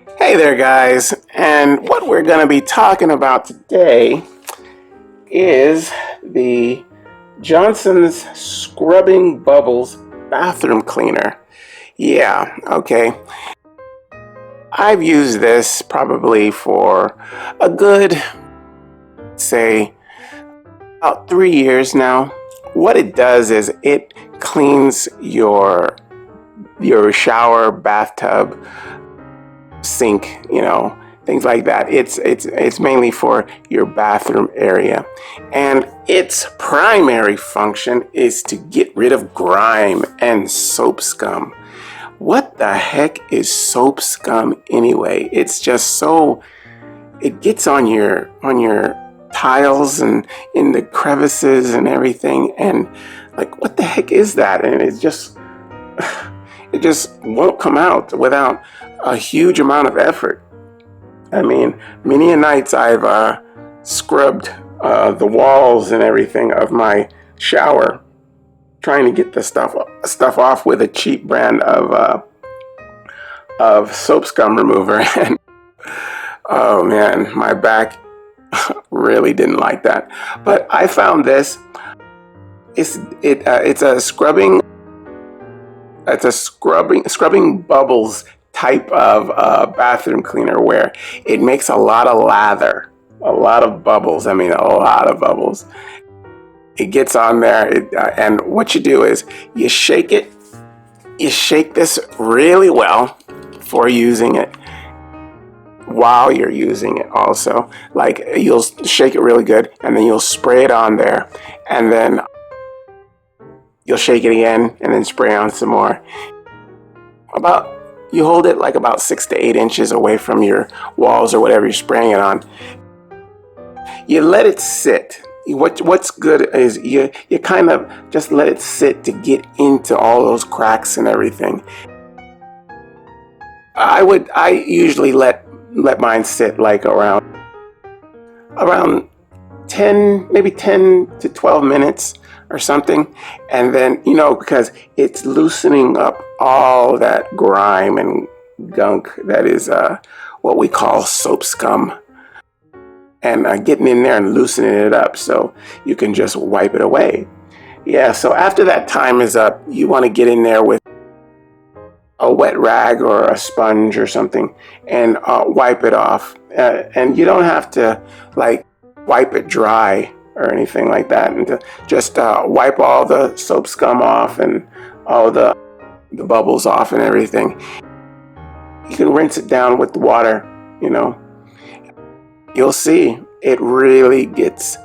Hey there, guys, and what we're going to be talking about today is the Johnson's Scrubbing Bubbles Bathroom Cleaner. Yeah, okay. I've used this probably for a good, say, about 3 years now. What it does is it cleans your shower, bathtub, sink, things like that. It's mainly for your bathroom area, and its primary function is to get rid of grime and soap scum. What the heck is soap scum anyway? It's just so it gets on your tiles and in the crevices and everything, and like, what the heck is that? And it just won't come out without a huge amount of effort. I mean, many a nights I've scrubbed the walls and everything of my shower, trying to get the stuff off with a cheap brand of soap scum remover, and oh man, my back really didn't like that. But I found this. It's a scrubbing bubbles type of bathroom cleaner, where it makes a lot of lather, a lot of bubbles. I mean, a lot of bubbles. It gets on there, and what you do is you shake it. You shake this really well before using it. While you're using it, also, like, you'll shake it really good, and then you'll spray it on there, and then you'll shake it again, and then spray on some more. You hold it like about 6 to 8 inches away from your walls or whatever you're spraying it on. You let it sit. What's good is you kind of just let it sit to get into all those cracks and everything. I usually let mine sit like around 10, maybe 10 to 12 minutes or something. And then, because it's loosening up all that grime and gunk that is what we call soap scum, and getting in there and loosening it up so you can just wipe it away. Yeah, so after that time is up, you want to get in there with a wet rag or a sponge or something, and wipe it off. And you don't have to like wipe it dry or anything like that, and to just wipe all the soap scum off and all the bubbles off and everything. You can rinse it down with the water. You'll see it really gets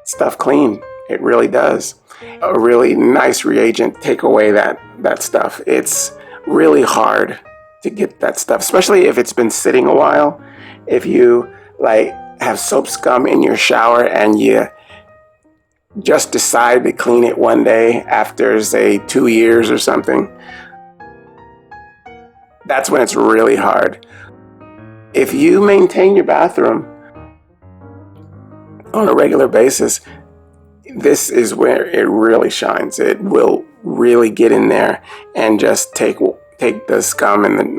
stuff clean. It really does. A really nice reagent take away that stuff. It's really hard to get that stuff, especially if it's been sitting a while. If you like have soap scum in your shower and you just decide to clean it one day after, say, 2 years or something, that's when it's really hard. If you maintain your bathroom on a regular basis, this is where it really shines. It will really get in there and just take the scum and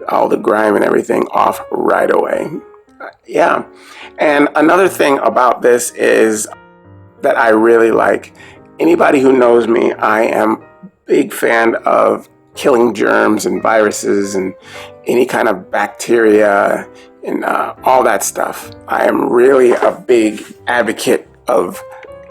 all the grime and everything off right away. Yeah. And another thing about this is that I really like. Anybody who knows me, I am a big fan of killing germs and viruses and any kind of bacteria and all that stuff. I am really a big advocate of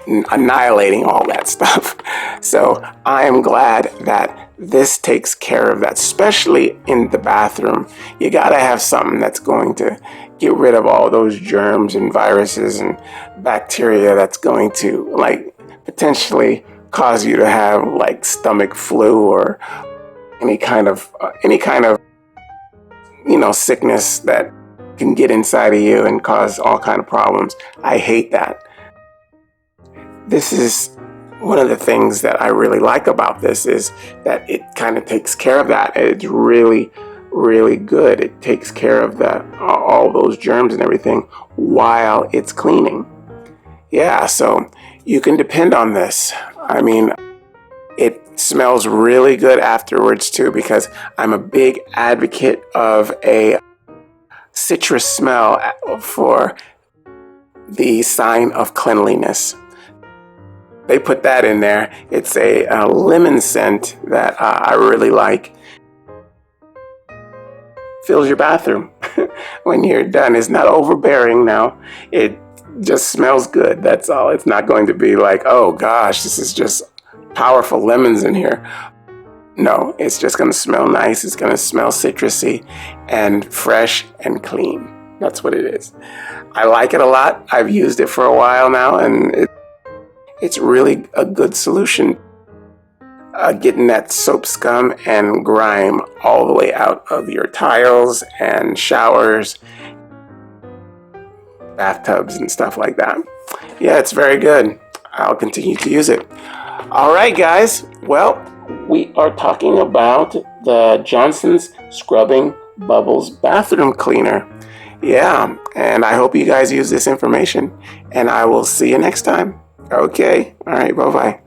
annihilating all that stuff. So I am glad that this takes care of that, especially in the bathroom. You gotta have something that's going to get rid of all those germs and viruses and bacteria that's going to like potentially cause you to have like stomach flu or any kind of sickness that can get inside of you and cause all kind of problems. I hate that. This is one of the things that I really like about this, is that it kind of takes care of that. It's really, really good. It takes care of all those germs and everything while it's cleaning. Yeah, so you can depend on this. I mean, it Smells really good afterwards too, because I'm a big advocate of a citrus smell for the sign of cleanliness. They put that in there. It's a lemon scent that I really like. Fills your bathroom when you're done. It's not overbearing now. It just smells good. That's all. It's not going to be like, oh gosh, this is just powerful lemons in here. No, it's just going to smell nice. It's going to smell citrusy and fresh and clean. That's what it is. I like it a lot. I've used it for a while now, and it's really a good solution. Getting that soap scum and grime all the way out of your tiles and showers, bathtubs and stuff like that. Yeah, it's very good. I'll continue to use it. All right, guys. Well, we are talking about the Johnson's Scrubbing Bubbles Bathroom Cleaner. Yeah, and I hope you guys use this information, and I will see you next time. Okay. All right. Bye-bye.